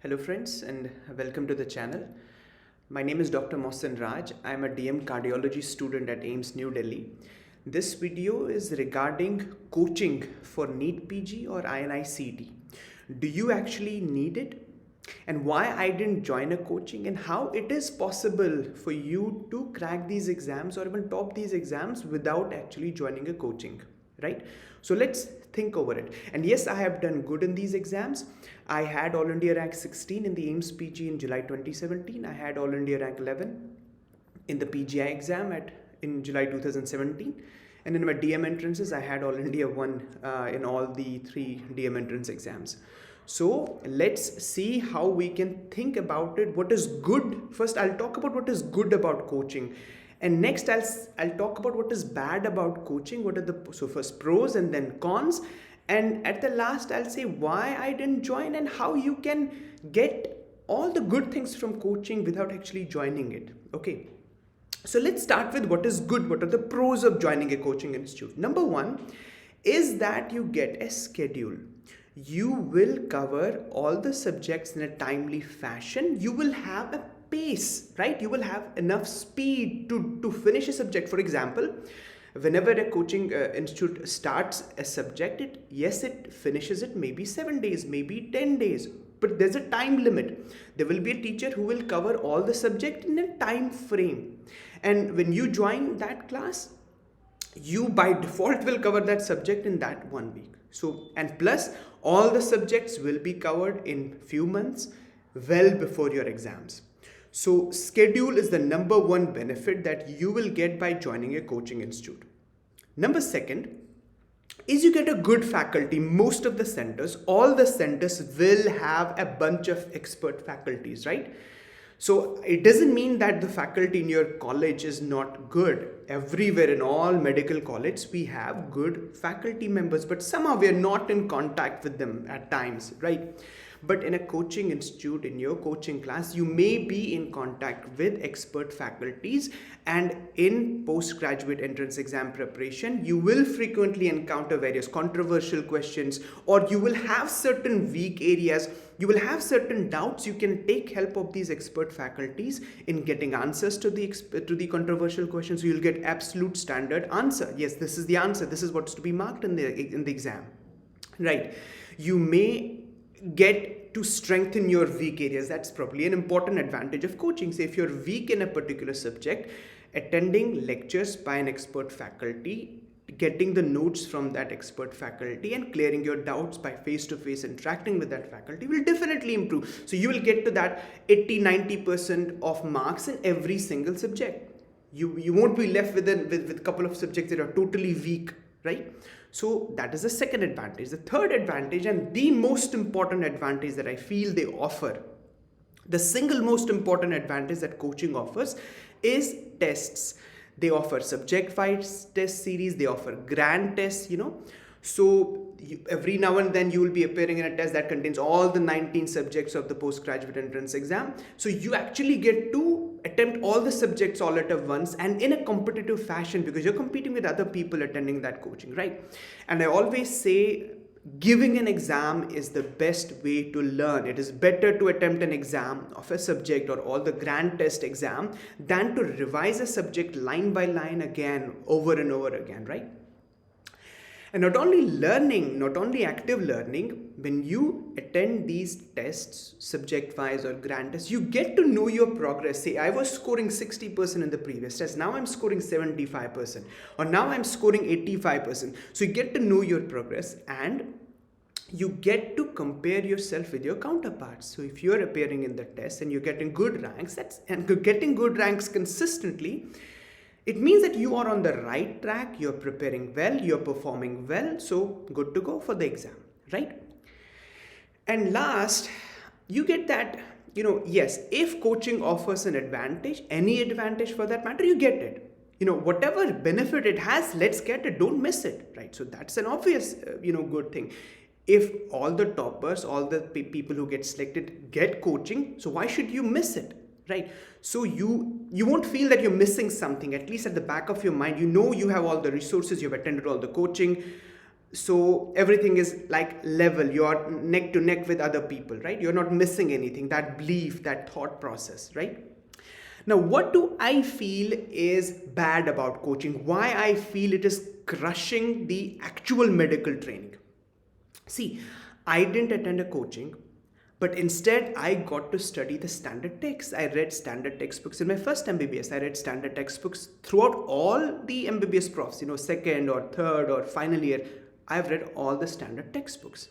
Hello friends and welcome to the channel. My name is Dr. Mohsin Raj. I am a DM cardiology student at AIMS New Delhi. This video is regarding coaching for NEET PG or INI-CET. Do you actually need it? And why I didn't join a coaching and how it is possible for you to crack these exams or even top these exams without actually joining a coaching, right? So let's think over it. And yes, I have done good in these exams. I had All India rank 16 in the AIMS PG in July 2017. I had All India rank 11 in the PGI exam in July 2017. And in my DM entrances, I had All India 1 in all the 3 DM entrance exams. So let's see how we can think about it. What is good? First, I'll talk about what is good about coaching. And next, I'll talk about what is bad about coaching. What are so first pros and then cons. And at the last, I'll say why I didn't join and how you can get all the good things from coaching without actually joining it. Okay. So let's start with what is good. What are the pros of joining a coaching institute? Number one is that you get a schedule. You will cover all the subjects in a timely fashion. You will have a pace, right? You will have enough speed to finish a subject. For example, whenever a coaching institute starts a subject, it finishes it maybe 7 days, maybe 10 days. But there's a time limit. There will be a teacher who will cover all the subject in a time frame. And when you join that class, you by default will cover that subject in that 1 week. So, and plus all the subjects will be covered in few months, well before your exams. So schedule is the number one benefit that you will get by joining a coaching institute. Number second is you get a good faculty. Most of the centers, all the centers will have a bunch of expert faculties, right? So it doesn't mean that the faculty in your college is not good. Everywhere in all medical colleges, we have good faculty members, but somehow we are not in contact with them at times, right? But in a coaching institute, in your coaching class, you may be in contact with expert faculties, and in postgraduate entrance exam preparation, you will frequently encounter various controversial questions, or you will have certain weak areas, you will have certain doubts. You can take help of these expert faculties in getting answers to the controversial questions. So you'll get absolute standard answer. Yes, this is the answer. This is what's to be marked in the exam, right? You may get to strengthen your weak areas. That's probably an important advantage of coaching. Say if you're weak in a particular subject, attending lectures by an expert faculty, getting the notes from that expert faculty and clearing your doubts by face-to-face interacting with that faculty will definitely improve. So you will get to that 80-90% of marks in every single subject. You won't be left with a couple of subjects that are totally weak, right? So that is the second advantage. The third advantage, and the most important advantage that I feel they offer, the single most important advantage that coaching offers is tests. They offer subject-wise test series, they offer grand tests, So every now and then you will be appearing in a test that contains all the 19 subjects of the postgraduate entrance exam. So you actually get to attempt all the subjects all at once and in a competitive fashion, because you're competing with other people attending that coaching, right? And I always say giving an exam is the best way to learn. It is better to attempt an exam of a subject or all the grand test exam than to revise a subject line by line again, over and over again, right? And not only learning, not only active learning, when you attend these tests, subject-wise or grand tests, you get to know your progress. Say, I was scoring 60% in the previous test. Now I'm scoring 75%. Or now I'm scoring 85%. So you get to know your progress and you get to compare yourself with your counterparts. So if you're appearing in the test and you're getting good ranks, and getting good ranks consistently, it means that you are on the right track, you're preparing well, you're performing well, so good to go for the exam, right? And last, you get that, yes, if coaching offers an advantage, any advantage for that matter, you get it. Whatever benefit it has, let's get it, don't miss it, right? So that's an obvious, good thing. If all the toppers, all the people who get selected get coaching, so why should you miss it? Right? So you won't feel that you're missing something. At least at the back of your mind, you have all the resources, you've attended all the coaching. So everything is like level, you're neck to neck with other people, right? You're not missing anything, that belief, that thought process, right? Now, what do I feel is bad about coaching? Why I feel it is crushing the actual medical training? See, I didn't attend a coaching, but instead I got to study the standard texts. I read standard textbooks in my first MBBS. I read standard textbooks throughout all the MBBS profs, second or third or final year. I've read all the standard textbooks.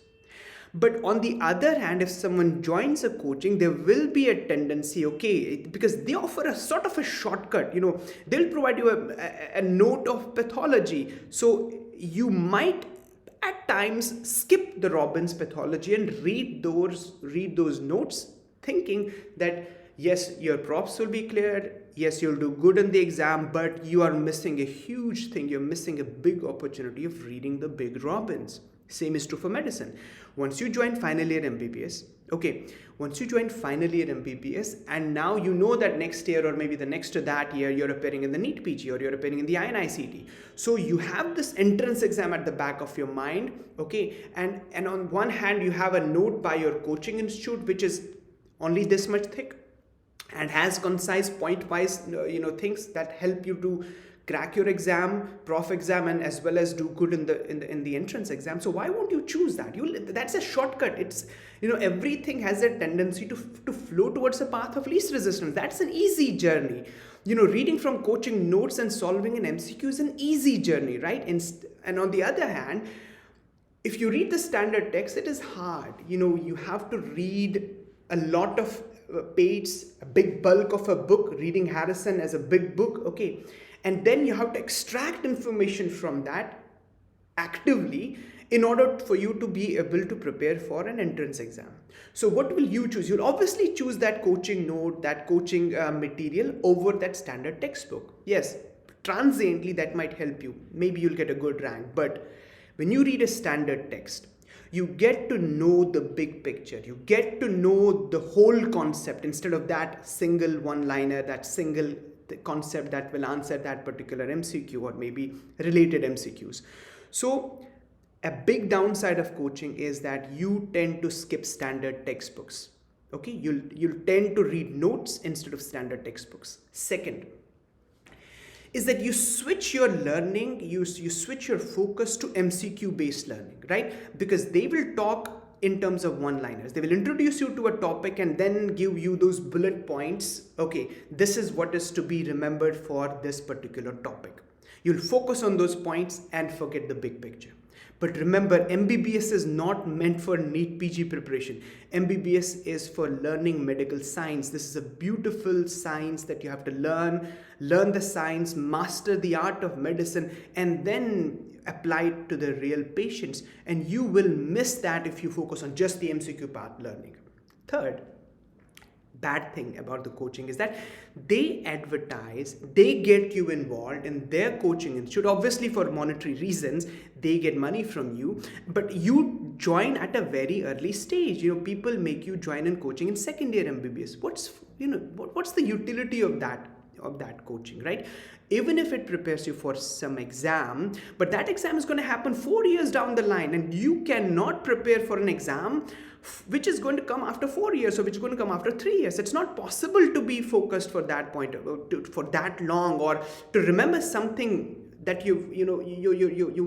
But on the other hand, if someone joins a coaching, there will be a tendency, okay, because they offer a sort of a shortcut, they'll provide you a note of pathology. So you might at times skip the Robbins pathology and read those notes, thinking that yes, your props will be cleared, yes, you'll do good in the exam, but you are missing a huge thing. You're missing a big opportunity of reading the big Robbins. Same is true for medicine. Once you join final year MBBS, and now you know that next year or maybe the next to that year, you're appearing in the NEET PG or you're appearing in the INICT. So you have this entrance exam at the back of your mind, okay? And on one hand, you have a note by your coaching institute, which is only this much thick and has concise point-wise, things that help you to crack your exam, prof exam, and as well as do good in the entrance exam. So why won't you choose that? That's a shortcut. It's everything has a tendency to flow towards a path of least resistance. That's an easy journey. Reading from coaching notes and solving an MCQ is an easy journey, right? And on the other hand, if you read the standard text, it is hard. You have to read a lot of pages, a big bulk of a book, reading Harrison as a big book, okay? And then you have to extract information from that actively in order for you to be able to prepare for an entrance exam. So what will you choose? You'll obviously choose that coaching note, that coaching material over that standard textbook. Yes, transiently that might help you. Maybe you'll get a good rank. But when you read a standard text, you get to know the big picture. You get to know the whole concept instead of that single one-liner, that single concept that will answer that particular MCQ or maybe related MCQs. So a big downside of coaching is that you tend to skip standard textbooks. Okay, you'll tend to read notes instead of standard textbooks. Second is that you switch your learning, you switch your focus to MCQ based learning, right? Because they will talk in terms of one-liners. They will introduce you to a topic and then give you those bullet points. Okay, this is what is to be remembered for this particular topic. You'll focus on those points and forget the big picture. But remember, MBBS is not meant for NEET PG preparation. MBBS is for learning medical science. This is a beautiful science that you have to learn the science, master the art of medicine, and then apply it to the real patients. And you will miss that if you focus on just the MCQ part learning. Third, bad thing about the coaching is that they advertise, they get you involved in their coaching institute. Obviously for monetary reasons, they get money from you, but you join at a very early stage. People make you join in coaching in second year MBBS. What's the utility of that coaching, right? Even if it prepares you for some exam, but that exam is going to happen 4 years down the line, and you cannot prepare for an exam which is going to come after 4 years or which is going to come after 3 years. It's not possible to be focused for that point, for that long, or to remember something that you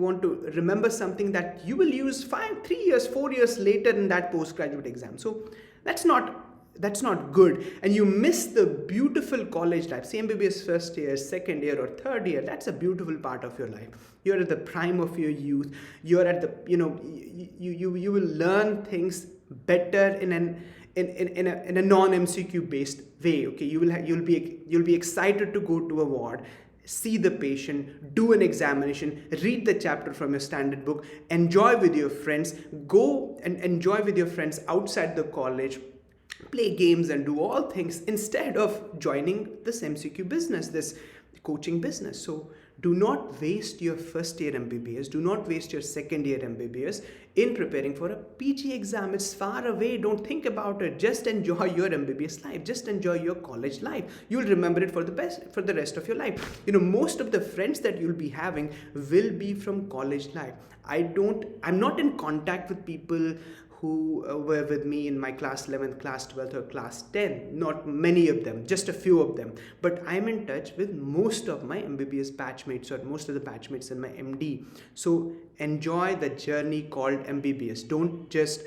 want to remember something that you will use 3 years, 4 years later in that postgraduate exam. So that's not good, and you miss the beautiful college life. Say MBBS first year, second year, or third year. That's a beautiful part of your life. You're at the prime of your youth. You're at the you will learn things better in a non-MCQ based way. Okay, you'll be excited to go to a ward, see the patient, do an examination, read the chapter from your standard book, enjoy with your friends, go and enjoy with your friends outside the college, play games and do all things instead of joining this MCQ business, this coaching business. So Do not waste your first year MBBS. Do not waste your second year MBBS in preparing for a PG exam. It's far away. Don't think about it. Just enjoy your MBBS life. Just enjoy your college life. You'll remember it for the rest of your life. Most of the friends that you'll be having will be from college life. I'm not in contact with people who were with me in my class 11th, class 12th or class 10. Not many of them, just a few of them. But I'm in touch with most of my MBBS batchmates or most of the batchmates in my MD. So enjoy the journey called MBBS. Don't just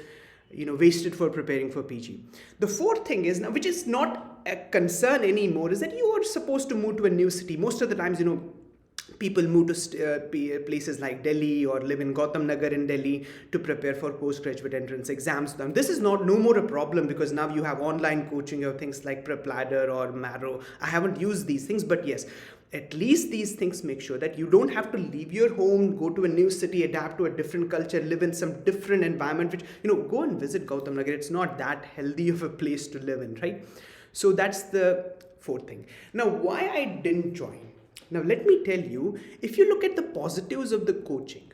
waste it for preparing for PG. The fourth thing is, now, which is not a concern anymore, is that you are supposed to move to a new city. Most of the times, people move to places like Delhi or live in Gautam Nagar in Delhi to prepare for postgraduate entrance exams. Now, this is no more a problem because now you have online coaching. You have things like prepladder or Marrow. I haven't used these things, but yes, at least these things make sure that you don't have to leave your home, go to a new city, adapt to a different culture, live in some different environment, which, go and visit Gautam Nagar. It's not that healthy of a place to live in, right? So that's the fourth thing. Now, why I didn't join? Now, let me tell you, if you look at the positives of the coaching,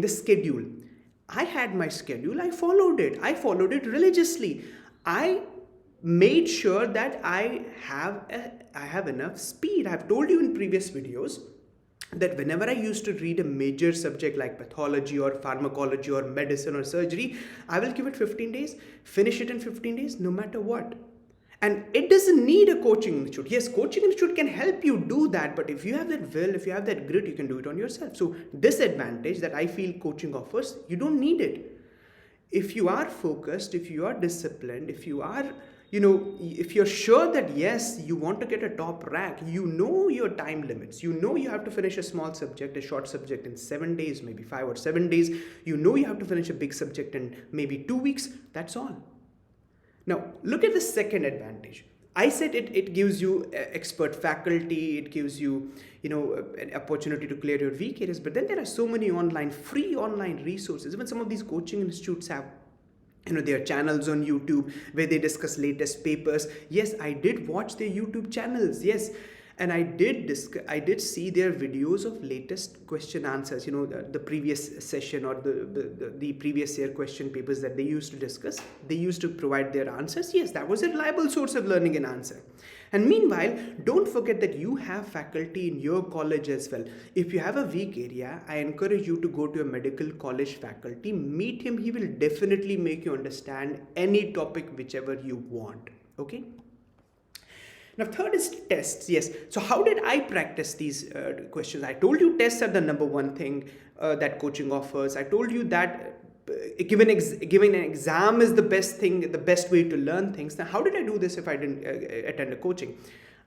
the schedule, I had my schedule, I followed it religiously. I made sure that I have enough speed. I've told you in previous videos that whenever I used to read a major subject like pathology or pharmacology or medicine or surgery, I will give it 15 days, finish it in 15 days, no matter what. And it doesn't need a coaching institute. Yes, coaching institute can help you do that, but if you have that will, if you have that grit, you can do it on yourself. So disadvantage that I feel coaching offers, you don't need it. If you are focused, if you are disciplined, if you are, if you're sure that yes, you want to get a top rank, your time limits, you have to finish a small subject, a short subject in 7 days, maybe 5 or 7 days, you have to finish a big subject in maybe 2 weeks, that's all. Now, look at the second advantage. I said it gives you expert faculty, it gives you, an opportunity to clear your weak areas, but then there are so many free online resources. Even some of these coaching institutes have, their channels on YouTube where they discuss latest papers. Yes, I did watch their YouTube channels, yes. And I did see their videos of latest question answers, the previous session or the previous year question papers that they used to discuss. They used to provide their answers. Yes, that was a reliable source of learning an answer. And meanwhile, don't forget that you have faculty in your college as well. If you have a weak area, I encourage you to go to a medical college faculty, meet him. He will definitely make you understand any topic, whichever you want. Okay? Now, third is tests. Yes. So how did I practice these questions? I told you tests are the number one thing that coaching offers. I told you that giving an exam is the best thing, the best way to learn things. Now, how did I do this if I didn't attend a coaching?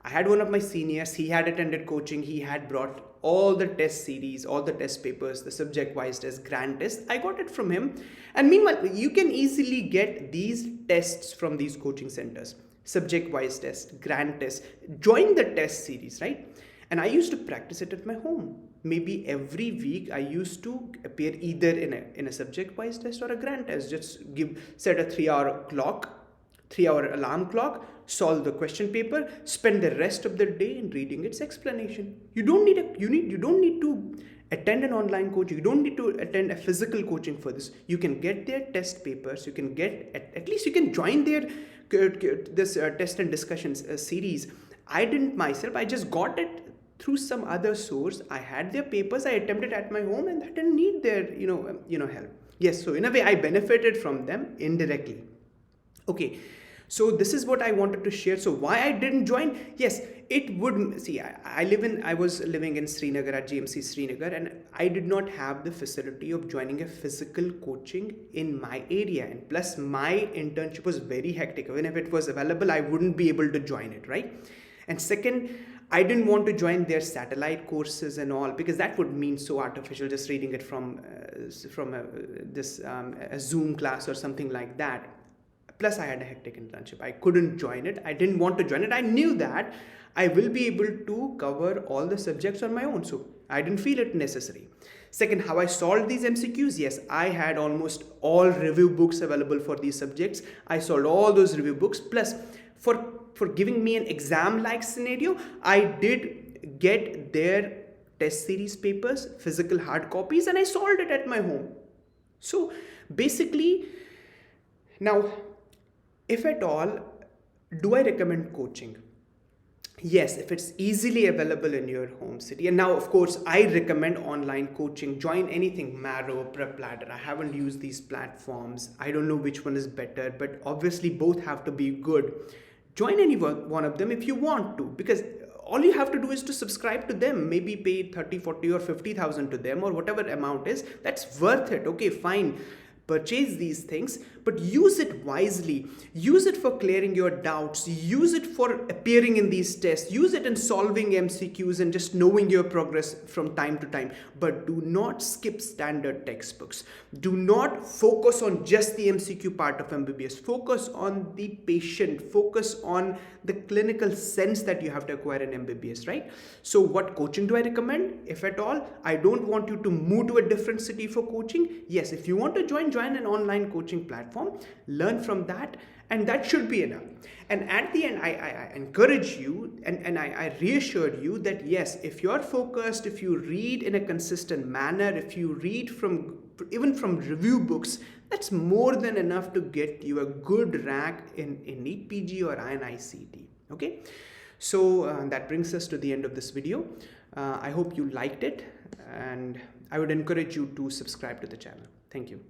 I had one of my seniors, he had attended coaching, he had brought all the test series, all the test papers, the subject-wise test, grand test. I got it from him. And meanwhile, you can easily get these tests from these coaching centers. Subject-wise test, grand test, join the test series, right? And I used to practice it at my home. Maybe every week I used to appear either in a subject-wise test or a grand test. Just set a 3-hour alarm clock, solve the question paper, spend the rest of the day in reading its explanation. You don't need to attend an online coach. You don't need to attend a physical coaching for this. You can get their test papers. You can get at least you can join their test and discussions series. I didn't myself. I just got it through some other source. I had their papers. I attempted at my home, and I didn't need their help. Yes. So in a way, I benefited from them indirectly. Okay. So this is what I wanted to share. So why I didn't join? Yes, it would see. I was living in Srinagar at GMC Srinagar, and I did not have the facility of joining a physical coaching in my area. And plus, my internship was very hectic. Even if it was available, I wouldn't be able to join it, right? And second, I didn't want to join their satellite courses and all, because that would mean so artificial, just reading it from a Zoom class or something like that. Plus, I had a hectic internship. I couldn't join it. I didn't want to join it. I knew that I will be able to cover all the subjects on my own. So I didn't feel it necessary. Second, how I solved these MCQs. Yes, I had almost all review books available for these subjects. I solved all those review books. Plus, for giving me an exam-like scenario, I did get their test series papers, physical hard copies, and I solved it at my home. So basically, now, if at all, do I recommend coaching? Yes, if it's easily available in your home city. And now, of course, I recommend online coaching. Join anything, Marrow, prepladder. I haven't used these platforms. I don't know which one is better, but obviously both have to be good. Join any one of them if you want to, because all you have to do is to subscribe to them, maybe pay 30, 40 or 50,000 to them or whatever amount is. That's worth it. Okay, fine. Purchase these things, but use it wisely. Use it for clearing your doubts. Use it for appearing in these tests. Use it in solving MCQs and just knowing your progress from time to time. But do not skip standard textbooks. Do not focus on just the MCQ part of MBBS. Focus on the patient. Focus on the clinical sense that you have to acquire in MBBS, right? So what coaching do I recommend? If at all, I don't want you to move to a different city for coaching. Yes, if you want to join an online coaching platform, learn from that, and that should be enough. And at the end, I encourage you and I reassure you that yes, if you're focused, if you read in a consistent manner, if you read even from review books, that's more than enough to get you a good rank in NEET PG or INI-CET. Okay, so that brings us to the end of this video. I hope you liked it, and I would encourage you to subscribe to the channel. Thank you.